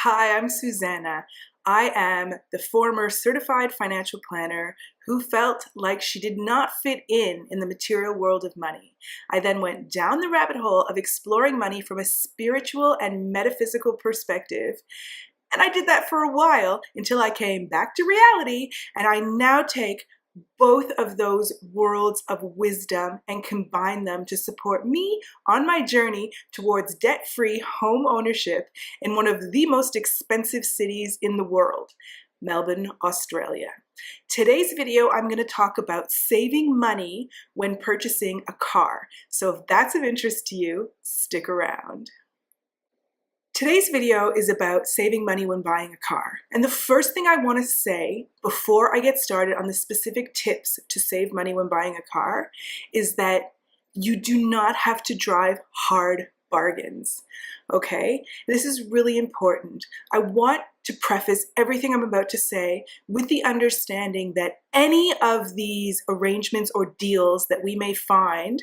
Hi, I'm Susanna. I am the former certified financial planner who felt like she did not fit in the material world of money. I then went down the rabbit hole of exploring money from a spiritual and metaphysical perspective. And I did that for a while until I came back to reality, and I now take both of those worlds of wisdom and combine them to support me on my journey towards debt-free home ownership in one of the most expensive cities in the world, Melbourne, Australia. Today's video, I'm going to talk about saving money when purchasing a car. So if that's of interest to you, stick around. Today's video is about saving money when buying a car. And the first thing I want to say before I get started on the specific tips to save money when buying a car is that you do not have to drive hard bargains, okay? This is really important. I want to preface everything I'm about to say with the understanding that any of these arrangements or deals that we may find,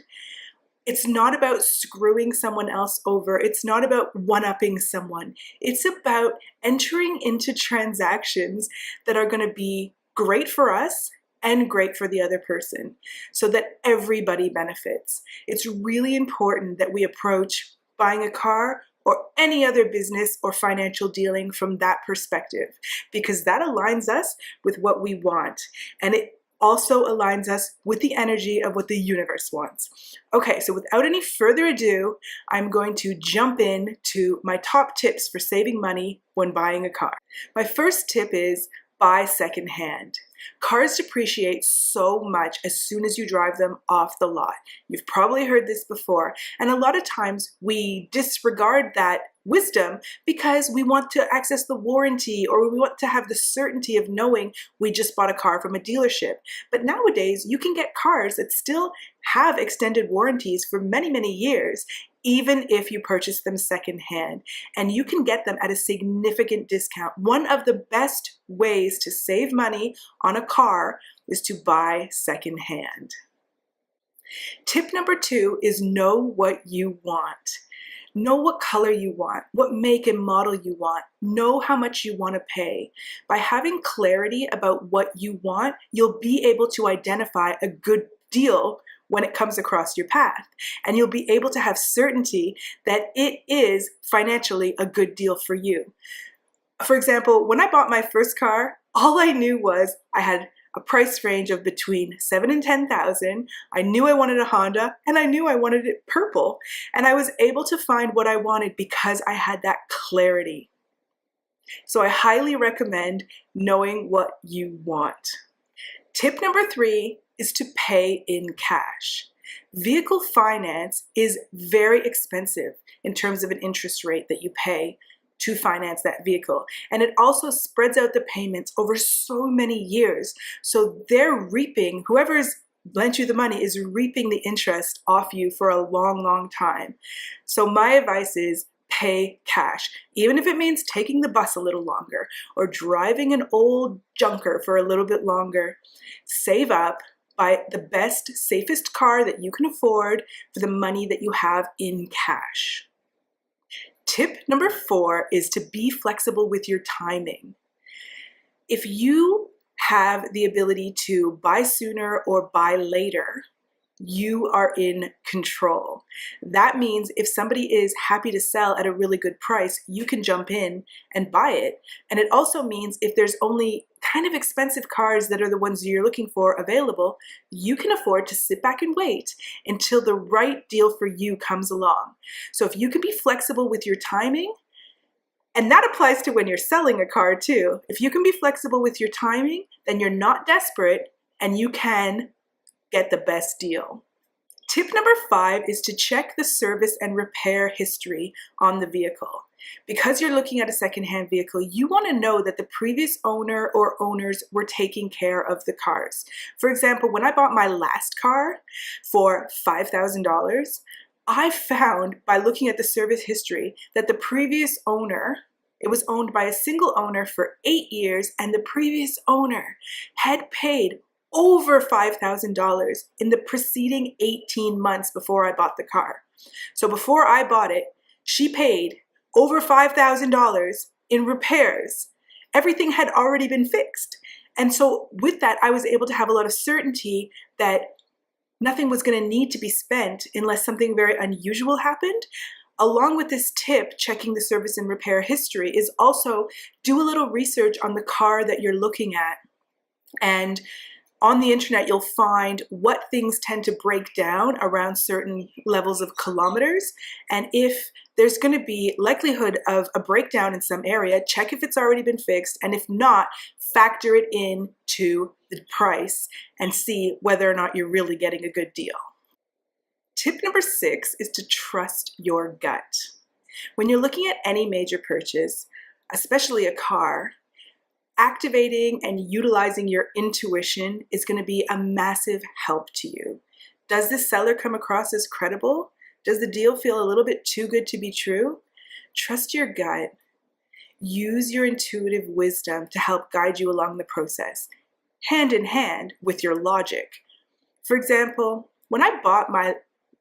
it's not about screwing someone else over. It's not about one-upping someone. It's about entering into transactions that are going to be great for us and great for the other person so that everybody benefits. It's really important that we approach buying a car or any other business or financial dealing from that perspective, because that aligns us with what we want. And it also aligns us with the energy of what the universe wants. Okay, so without any further ado, I'm going to jump in to my top tips for saving money when buying a car. My first tip is buy secondhand. Cars depreciate so much as soon as you drive them off the lot. You've probably heard this before, and a lot of times we disregard that wisdom because we want to access the warranty, or we want to have the certainty of knowing we just bought a car from a dealership. But nowadays you can get cars that still have extended warranties for many, many years, even if you purchase them secondhand, and you can get them at a significant discount. One of the best ways to save money on a car is to buy secondhand. Tip number 2 is know what you want. Know what color you want, what make and model you want, know how much you want to pay. By having clarity about what you want, you'll be able to identify a good deal when it comes across your path. And you'll be able to have certainty that it is financially a good deal for you. For example, when I bought my first car, all I knew was I had a price range of between $7,000 and $10,000. I knew I wanted a Honda, and I knew I wanted it purple. And I was able to find what I wanted because I had that clarity. So I highly recommend knowing what you want. Tip number 3 is to pay in cash. Vehicle finance is very expensive in terms of an interest rate that you pay to finance that vehicle. And it also spreads out the payments over so many years. So they're reaping, whoever's lent you the money is reaping the interest off you for a long, long time. So my advice is pay cash, even if it means taking the bus a little longer or driving an old junker for a little bit longer. Save up, buy the best, safest car that you can afford for the money that you have in cash. Tip number 4 is to be flexible with your timing. If you have the ability to buy sooner or buy later, you are in control. That means if somebody is happy to sell at a really good price, you can jump in and buy it. And it also means if there's only kind of expensive cars that are the ones you're looking for available, you can afford to sit back and wait until the right deal for you comes along. So if you can be flexible with your timing, and that applies to when you're selling a car too. If you can be flexible with your timing, then you're not desperate and you can get the best deal. Tip number 5 is to check the service and repair history on the vehicle. Because you're looking at a secondhand vehicle, you want to know that the previous owner or owners were taking care of the cars. For example, when I bought my last car for $5,000, I found by looking at the service history that the previous owner, it was owned by a single owner for 8 years, and the previous owner had paid over $5,000 in the preceding 18 months before I bought the car. So before I bought it, she paid over $5,000 in repairs. Everything had already been fixed. And so with that, I was able to have a lot of certainty that nothing was going to need to be spent unless something very unusual happened. Along with this tip, checking the service and repair history, is also do a little research on the car that you're looking at. And on the internet, you'll find what things tend to break down around certain levels of kilometers. And if there's going to be likelihood of a breakdown in some area, check if it's already been fixed. And if not, factor it in to the price and see whether or not you're really getting a good deal. Tip number 6 is to trust your gut. When you're looking at any major purchase, especially a car, activating and utilizing your intuition is going to be a massive help to you. Does this seller come across as credible? Does the deal feel a little bit too good to be true? Trust your gut. Use your intuitive wisdom to help guide you along the process, hand in hand with your logic. For example, when I bought my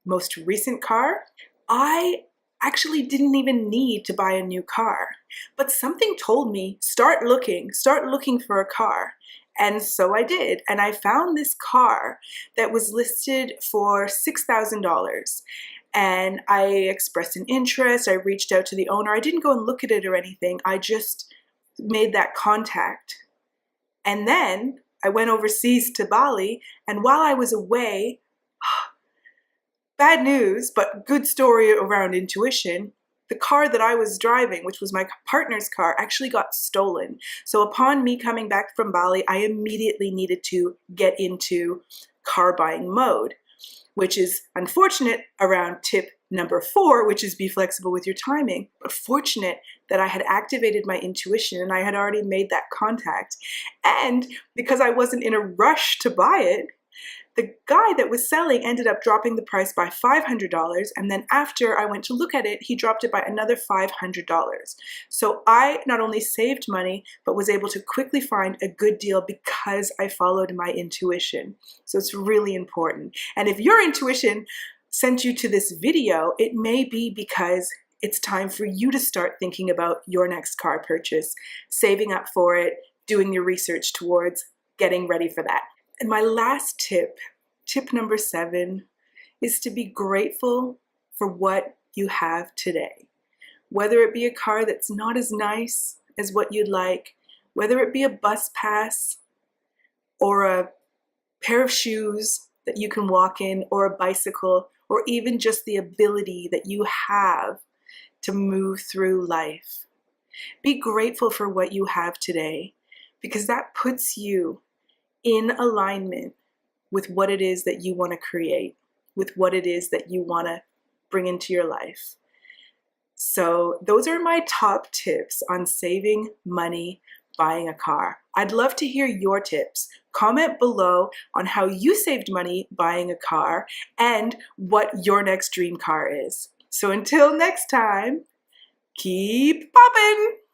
most recent car, I actually didn't even need to buy a new car, but something told me, start looking for a car. And so I did, and I found this car that was listed for $6,000. And I expressed an interest. I reached out to the owner. I didn't go and look at it or anything. I just made that contact. And then I went overseas to Bali, and while I was away, bad news, but good story around intuition, the car that I was driving, which was my partner's car, actually got stolen. So upon me coming back from Bali, I immediately needed to get into car buying mode, which is unfortunate around tip number 4, which is be flexible with your timing. But fortunate that I had activated my intuition and I had already made that contact. And because I wasn't in a rush to buy it, the guy that was selling ended up dropping the price by $500, and then after I went to look at it, he dropped it by another $500. So I not only saved money, but was able to quickly find a good deal because I followed my intuition. So it's really important. And if your intuition sent you to this video, it may be because it's time for you to start thinking about your next car purchase, saving up for it, doing your research towards getting ready for that. And my last tip, tip number 7, is to be grateful for what you have today. Whether it be a car that's not as nice as what you'd like, whether it be a bus pass or a pair of shoes that you can walk in, or a bicycle, or even just the ability that you have to move through life. Be grateful for what you have today, because that puts you in alignment with what it is that you want to create, with what it is that you want to bring into your life. So those are my top tips on saving money buying a car. I'd love to hear your tips. Comment below on how you saved money buying a car and what your next dream car is. So until next time, keep poppin'!